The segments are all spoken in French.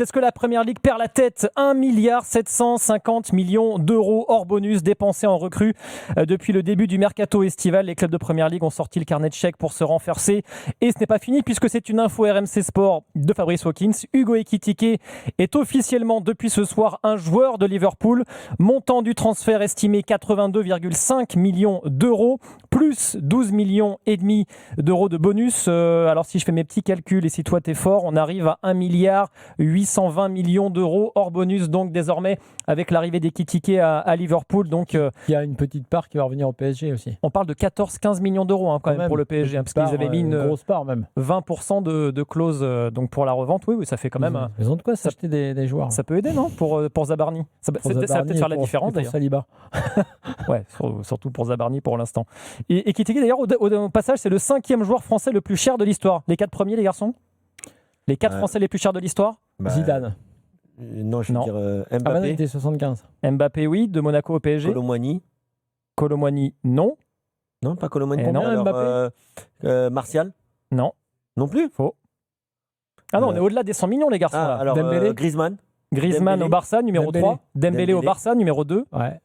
Est-ce que la Première Ligue perd la tête? 1,750 milliard d'euros hors bonus dépensés en recrues depuis le début du mercato estival. Les clubs de Première Ligue ont sorti le carnet de chèques pour se renforcer. Et ce n'est pas fini puisque c'est une info RMC Sport de Fabrice Hawkins. Hugo Ekitike est officiellement depuis ce soir un joueur de Liverpool. Montant du transfert estimé 82,5 millions d'euros plus 12 millions et demi d'euros de bonus. Alors si je fais mes petits calculs et si toi t'es fort, on arrive à 1,820 millions d'euros hors bonus, donc désormais avec l'arrivée d'Ekitike à Liverpool. Donc, il y a une petite part qui va revenir au PSG aussi. On parle de 14-15 millions d'euros quand même pour le PSG, parce qu'ils avaient mis une grosse part même. 20% de clause donc pour la revente. Oui, ça fait quand même. Ils ont de quoi s'acheter des joueurs. Ça peut aider, non, pour Zabarni. Ça va peut-être faire la différence d'ailleurs. Pour Saliba. Ouais, surtout pour Zabarni pour l'instant. Et Ekitike d'ailleurs, au passage, c'est le 5e joueur français le plus cher de l'histoire. Les 4 premiers, les garçons? Les 4 Français les plus chers de l'histoire? Zidane. Non, je veux dire Mbappé. Ah bah, il était 75. Mbappé, oui, de Monaco au PSG. Colomboigny, non. Non, pas Colomboigny. Mbappé. Martial. Non. Non plus. Faux. Ah non, on est au-delà des 100 millions, les garçons. Là. Alors, Griezmann. Griezmann au Barça, numéro 3. Dembélé au Barça, numéro 2. Ouais.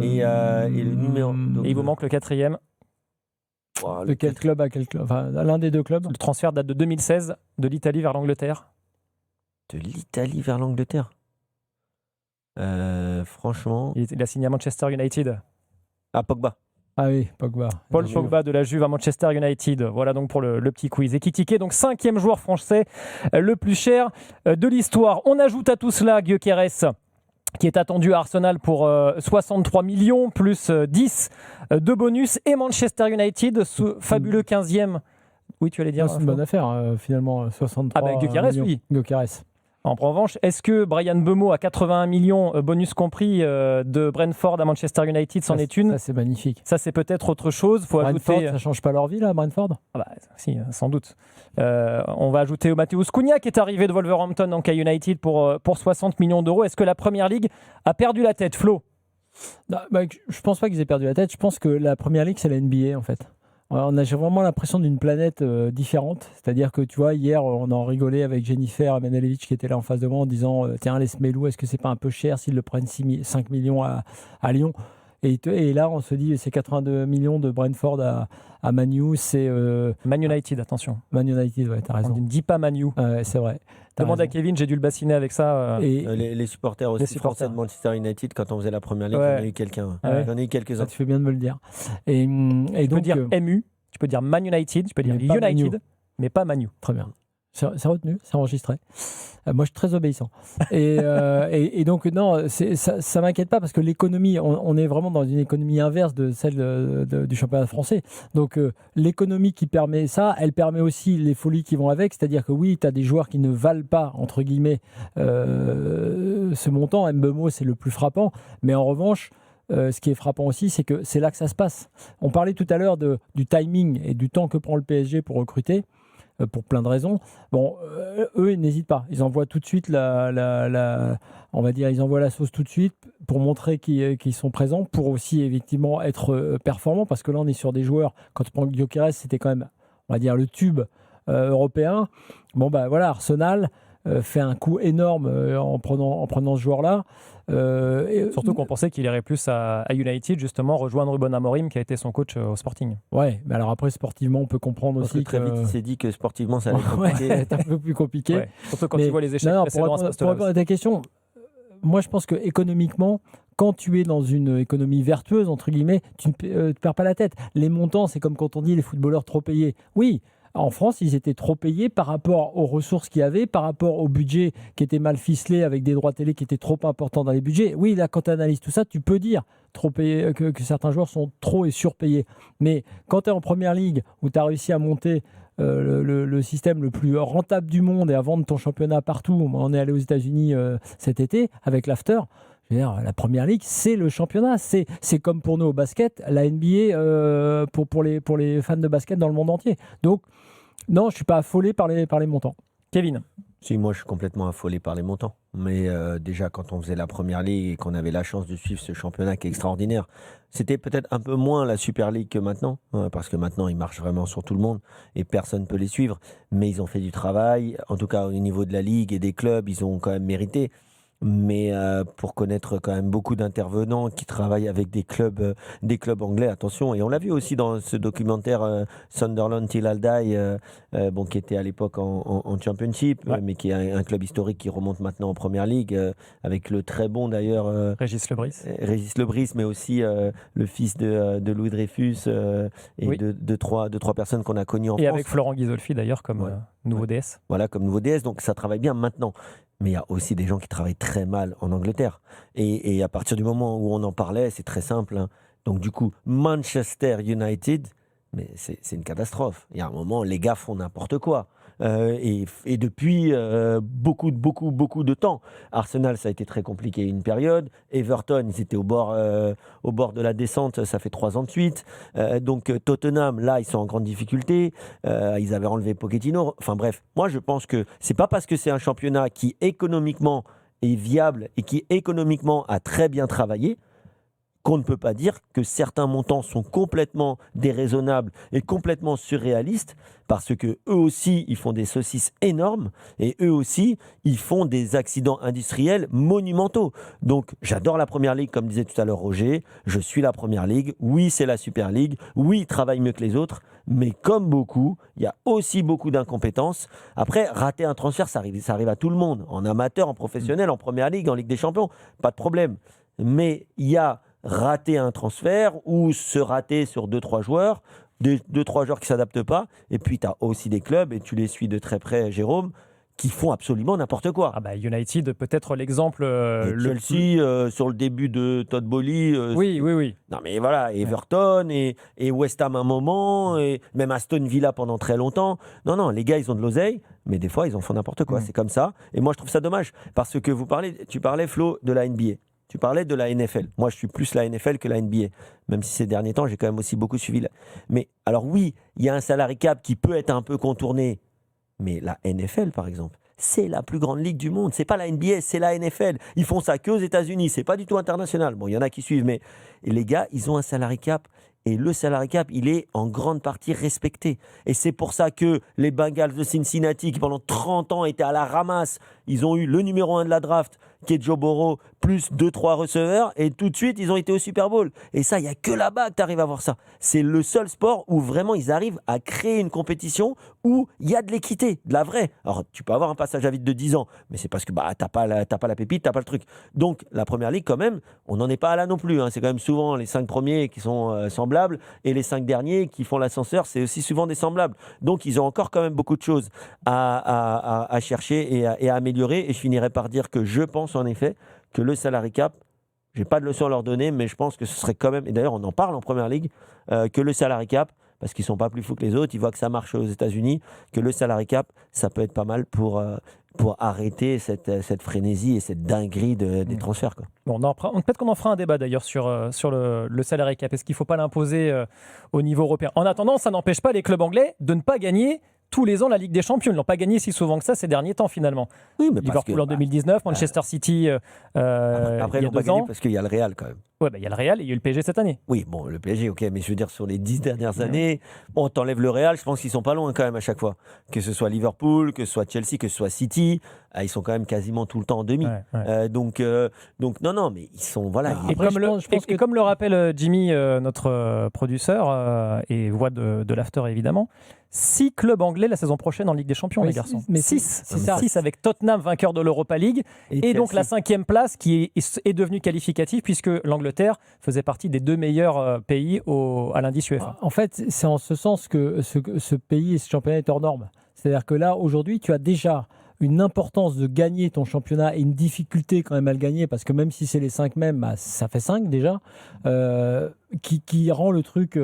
Et le numéro. Et il vous manque le 4e. De quel club à quel club? Enfin, l'un des deux clubs. Le transfert date de 2016, de l'Italie vers l'Angleterre. De l'Italie vers l'Angleterre. Franchement. Il a signé à Manchester United. Ah, Pogba. Ah oui, Pogba. Paul Pogba de la Juve à Manchester United. Voilà donc pour le petit quiz. Ekitike, donc 5e joueur français le plus cher de l'histoire. On ajoute à tout cela Gyökeres, qui est attendu à Arsenal pour 63 millions, plus 10 de bonus, et Manchester United, ce fabuleux 15e. Oui, tu allais dire. C'est une bonne affaire, finalement, 63 millions. Ah ben Gyökeres, oui. Gyökeres. En revanche, est-ce que Bryan Mbeumo à 81 millions, bonus compris, de Brentford à Manchester United, c'en est une? Ça, c'est magnifique. Ça, c'est peut-être autre chose. Faut Brentford, ajouter... ça ne change pas leur vie, là, Brentford? Ah bah, si, sans doute. On va ajouter Matheus Cunha, qui est arrivé de Wolverhampton en United pour 60 millions d'euros. Est-ce que la Première Ligue a perdu la tête, Flo? Je ne pense pas qu'ils aient perdu la tête. Je pense que la Première Ligue, c'est la NBA, en fait. J'ai vraiment l'impression d'une planète différente. C'est-à-dire que, tu vois, hier, on en rigolait avec Jennifer Amenalevich qui était là en face de moi en disant tiens, les Smelou, est-ce que c'est pas un peu cher s'ils le prennent 5 millions à Lyon? Et là, on se dit c'est 82 millions de Brentford à Manu. C'est Man United, attention. Man United, ouais, t'as raison. On ne dit pas Manu. C'est vrai. Demande à Kevin, j'ai dû le bassiner avec ça. Et les supporters aussi français de Manchester United, quand on faisait la Première Ligue, ouais. On a eu quelqu'un. Ouais. On a eu quelques-uns. Tu fais bien de me le dire. Et tu peux dire MU, tu peux dire Man United, tu peux dire United, mais pas Manu. Très bien. C'est retenu, c'est enregistré. Moi, je suis très obéissant. Et donc, non, ça ne m'inquiète pas parce que l'économie, on est vraiment dans une économie inverse de celle du championnat français. Donc, l'économie qui permet ça, elle permet aussi les folies qui vont avec. C'est-à-dire que oui, tu as des joueurs qui ne valent pas, entre guillemets, ce montant. Mbeumo, c'est le plus frappant. Mais en revanche, ce qui est frappant aussi, c'est que c'est là que ça se passe. On parlait tout à l'heure du timing et du temps que prend le PSG pour recruter. Pour plein de raisons. Bon, eux, ils n'hésitent pas. Ils envoient tout de suite on va dire, ils envoient la sauce tout de suite pour montrer qu'ils sont présents, pour aussi effectivement être performants, parce que là, on est sur des joueurs. Quand tu prends Gyökeres, c'était quand même, on va dire, le tube européen. Bon, bah voilà, Arsenal fait un coup énorme en prenant ce joueur-là. Surtout qu'on pensait qu'il irait plus à United, justement, rejoindre Ruben Amorim, qui a été son coach au Sporting. Ouais, mais alors après, sportivement, on peut comprendre aussi très vite, il s'est dit que sportivement, ça allait être compliqué. Ouais, c'est un peu plus compliqué. Ouais. Surtout quand tu vois les échecs précédents à ce poste-là. Pour répondre à ta question, moi, je pense qu'économiquement, quand tu es dans une économie vertueuse, entre guillemets, tu ne perds pas la tête. Les montants, c'est comme quand on dit les footballeurs trop payés. Oui, en France, ils étaient trop payés par rapport aux ressources qu'il y avait, par rapport au budget qui était mal ficelé avec des droits télé qui étaient trop importants dans les budgets. Oui, là, quand tu analyses tout ça, tu peux dire trop payé, que certains joueurs sont trop et surpayés. Mais quand tu es en Première Ligue, où tu as réussi à monter le système le plus rentable du monde et à vendre ton championnat partout, on est allé aux États-Unis cet été avec l'After. Je veux dire, la Première Ligue, c'est le championnat. C'est comme pour nous au basket, la NBA pour les fans de basket dans le monde entier. Donc, non, je ne suis pas affolé par les montants. Kevin. Si, moi je suis complètement affolé par les montants. Mais déjà, quand on faisait la Première Ligue et qu'on avait la chance de suivre ce championnat qui est extraordinaire, c'était peut-être un peu moins la Super League que maintenant, parce que maintenant ils marchent vraiment sur tout le monde et personne ne peut les suivre. Mais ils ont fait du travail, en tout cas au niveau de la Ligue et des clubs, ils ont quand même mérité. Mais pour connaître quand même beaucoup d'intervenants qui travaillent avec des clubs anglais, attention. Et on l'a vu aussi dans ce documentaire Sunderland Till I Die, bon, qui était à l'époque en Championship, Ouais. mais qui est un club historique qui remonte maintenant en Première Ligue, avec le très bon d'ailleurs Régis Lebris. Régis Lebris, mais aussi le fils de Louis Dreyfus et Oui. de trois personnes qu'on a connues en Et France. avec Florent Ghisolfi d'ailleurs comme Ouais. nouveau DS. Voilà, comme nouveau DS, donc ça travaille bien maintenant. Mais il y a aussi des gens qui travaillent très mal en Angleterre. Et à partir du moment où on en parlait, c'est très simple, hein. Donc du coup, Manchester United, mais c'est une catastrophe. Il y a un moment, les gars font n'importe quoi. Et depuis beaucoup de temps. Arsenal, ça a été très compliqué une période. Everton, ils étaient au bord de la descente, ça fait 3 ans de suite. Donc Tottenham, là, ils sont en grande difficulté. Ils avaient enlevé Pochettino. Enfin bref, moi je pense que c'est pas parce que c'est un championnat qui économiquement est viable et qui économiquement a très bien travaillé qu'on ne peut pas dire que certains montants sont complètement déraisonnables et complètement surréalistes, parce que eux aussi, ils font des saucisses énormes et eux aussi, ils font des accidents industriels monumentaux. Donc, j'adore la Première Ligue, comme disait tout à l'heure Roger. Je suis la Première Ligue. Oui, c'est la Super League. Oui, ils travaillent mieux que les autres. Mais comme beaucoup, il y a aussi beaucoup d'incompétences. Après, rater un transfert, ça arrive à tout le monde. En amateur, en professionnel, en Première Ligue, en Ligue des Champions, pas de problème. Mais il y a rater un transfert ou se rater sur 2-3 joueurs, 2-3 joueurs qui ne s'adaptent pas. Et puis, tu as aussi des clubs, et tu les suis de très près, Jérôme, qui font absolument n'importe quoi. Ah bah United, peut-être l'exemple Chelsea, sur le début de Todd Boehly. Oui. Non mais voilà, Everton et West Ham un moment, et même Aston Villa pendant très longtemps. Non, les gars, ils ont de l'oseille, mais des fois, ils en font n'importe quoi. C'est comme ça. Et moi, je trouve ça dommage, parce que tu parlais, Flo, de la NBA. Tu parlais de la NFL. Moi, je suis plus la NFL que la NBA, même si ces derniers temps, j'ai quand même aussi beaucoup suivi. Mais alors oui, il y a un salary cap qui peut être un peu contourné, mais la NFL, par exemple, c'est la plus grande ligue du monde. C'est pas la NBA, c'est la NFL. Ils font ça qu'aux États-Unis. C'est pas du tout international. Bon, il y en a qui suivent, mais les gars, ils ont un salary cap. Et le salary cap, il est en grande partie respecté. Et c'est pour ça que les Bengals de Cincinnati, qui pendant 30 ans étaient à la ramasse, ils ont eu le numéro 1 de la draft, qui est Joe Burrow, plus 2-3 receveurs, et tout de suite, ils ont été au Super Bowl. Et ça, il n'y a que là-bas que tu arrives à voir ça. C'est le seul sport où vraiment ils arrivent à créer une compétition où il y a de l'équité, de la vraie. Alors, tu peux avoir un passage à vide de 10 ans, mais c'est parce que t'as pas la pépite, t'as pas le truc. Donc, la Première Ligue, quand même, on n'en est pas là non plus, hein. C'est quand même souvent les 5 premiers qui sont semblables, et les 5 derniers qui font l'ascenseur, c'est aussi souvent des semblables. Donc, ils ont encore quand même beaucoup de choses à chercher et à améliorer. Et je finirai par dire que je pense en effet que le salary cap, je n'ai pas de leçon à leur donner, mais je pense que ce serait quand même, et d'ailleurs on en parle en Première Ligue, que le salary cap, parce qu'ils ne sont pas plus fous que les autres, ils voient que ça marche aux États-Unis, que le salary cap, ça peut être pas mal pour arrêter cette frénésie et cette dinguerie des transferts, quoi. Bon, peut-être qu'on en fera un débat d'ailleurs sur le salary cap. Est-ce qu'il ne faut pas l'imposer au niveau européen? En attendant, ça n'empêche pas les clubs anglais de ne pas gagner tous les ans la Ligue des Champions. Ils ne l'ont pas gagné si souvent que ça ces derniers temps finalement. Oui, mais Liverpool en 2019, Manchester City après, il y ils a n'ont pas 2 gagné ans. parce qu'il y a le Real quand même. Ouais, il y a le Real et il y a eu le PSG cette année. Oui, bon, le PSG, ok, mais je veux dire, sur les 10 dernières années, bon, t'enlèves le Real, je pense qu'ils sont pas loin quand même à chaque fois. Que ce soit Liverpool, que ce soit Chelsea, que ce soit City, ils sont quand même quasiment tout le temps en demi. Ouais. Donc, non, mais ils sont, voilà. Et comme le rappelle Jimmy, notre producteur, et voix de l'After évidemment, 6 clubs anglais la saison prochaine en Ligue des Champions, les garçons. Mais 6. c'est ça. 6 avec Tottenham vainqueur de l'Europa League et donc la 5e place qui est devenue qualificative puisque l'Angleterre faisait partie des 2 meilleurs pays à l'indice UEFA. En fait, c'est en ce sens que ce pays et ce championnat est hors norme. C'est-à-dire que là, aujourd'hui, tu as déjà une importance de gagner ton championnat et une difficulté quand même à le gagner, parce que même si c'est les 5 mêmes, ça fait 5 déjà, qui rend le truc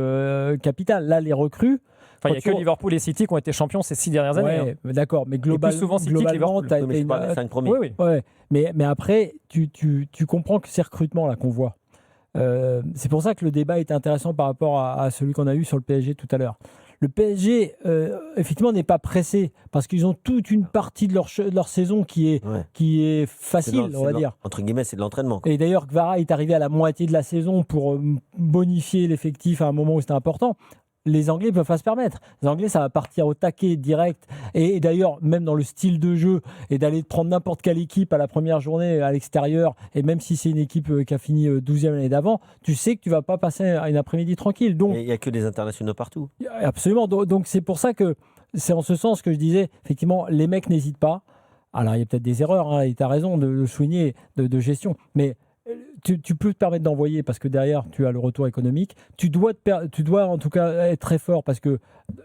capital. Là, les recrues... Enfin, il n'y a que Liverpool et City qui ont été champions ces 6 dernières années. Ouais, d'accord, mais globalement, City que Liverpool. tu as Mais je parle des 5 premiers. Oui. Ouais, mais après, tu comprends que ces recrutements là qu'on voit, c'est pour ça que le débat est intéressant par rapport à celui qu'on a eu sur le PSG tout à l'heure. Le PSG, effectivement, n'est pas pressé parce qu'ils ont toute une partie de leur saison qui est facile, on va dire. Entre guillemets, c'est de l'entraînement. Et d'ailleurs, Kvara est arrivé à la moitié de la saison pour bonifier l'effectif à un moment où c'était important. Les Anglais ne peuvent pas se permettre. Les Anglais, ça va partir au taquet direct. Et d'ailleurs, même dans le style de jeu, et d'aller prendre n'importe quelle équipe à la première journée à l'extérieur, et même si c'est une équipe qui a fini 12e l'année d'avant, tu sais que tu ne vas pas passer une après-midi tranquille. Donc, il n'y a que des internationaux partout. Absolument. Donc c'est pour ça que c'est en ce sens que je disais, effectivement, les mecs n'hésitent pas. Alors, il y a peut-être des erreurs, et tu as raison de le souligner, de gestion. Mais tu peux te permettre d'envoyer parce que derrière, tu as le retour économique. Tu dois en tout cas être très fort parce que,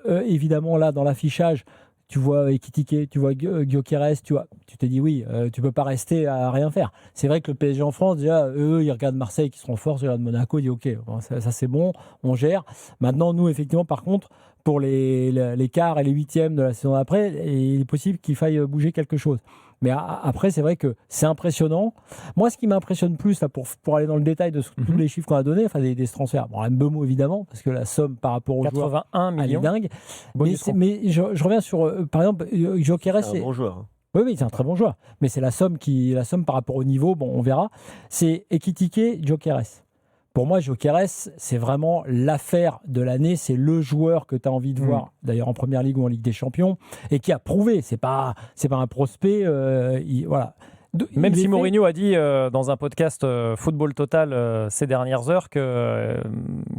évidemment, là, dans l'affichage, tu vois Ekitike, tu vois Gyökeres, tu te dis oui, tu peux pas rester à rien faire. C'est vrai que le PSG en France, déjà, eux, ils regardent Marseille qui seront forts, ils regardent Monaco, ils disent ok, bon, ça c'est bon, on gère. Maintenant, nous, effectivement, par contre, pour les quarts et les huitièmes de la saison d'après, il est possible qu'il faille bouger quelque chose. Mais après, c'est vrai que c'est impressionnant. Moi, ce qui m'impressionne plus, là, pour aller dans le détail de tous les chiffres qu'on a donnés, enfin des transferts, bon, Mbeumo évidemment, parce que la somme par rapport aux 81 joueurs, millions. elle est dingue. Mais je reviens sur, par exemple, Gyökeres. C'est un bon joueur. Oui, c'est un très bon joueur. Mais c'est la somme par rapport au niveau, bon, on verra. C'est Ekitike, Gyökeres. Pour moi, Gyökeres, c'est vraiment l'affaire de l'année. C'est le joueur que tu as envie de voir, d'ailleurs en Première Ligue ou en Ligue des Champions, et qui a prouvé. C'est pas un prospect. Voilà. Même si Mourinho a dit dans un podcast Football Total ces dernières heures qu'il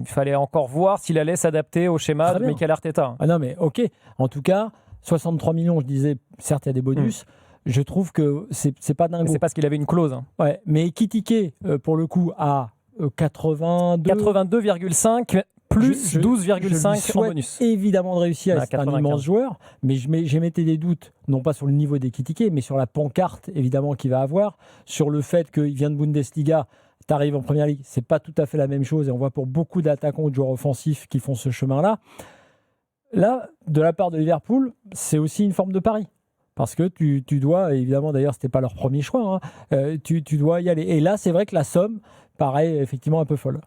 fallait encore voir s'il allait s'adapter au schéma de Mikel Arteta. Ah non, mais ok. En tout cas, 63 millions, je disais, certes, il y a des bonus. Je trouve que c'est pas dingue. C'est parce qu'il avait une clause. Hein. Ouais, mais Ekitike, pour le coup, a 82,5 plus 12,5 en bonus. Évidemment de réussir, c'est un immense joueur, mais j'émettais des doutes, non pas sur le niveau d'Ekitike, mais sur la pancarte, évidemment, qu'il va avoir, sur le fait qu'il vient de Bundesliga, tu arrives en Première Ligue, c'est pas tout à fait la même chose, et on voit pour beaucoup d'attaquants ou de joueurs offensifs qui font ce chemin-là. Là, de la part de Liverpool, c'est aussi une forme de pari. Parce que tu dois, évidemment, d'ailleurs, ce n'était pas leur premier choix, tu dois y aller. Et là, c'est vrai que la somme paraît effectivement un peu folle.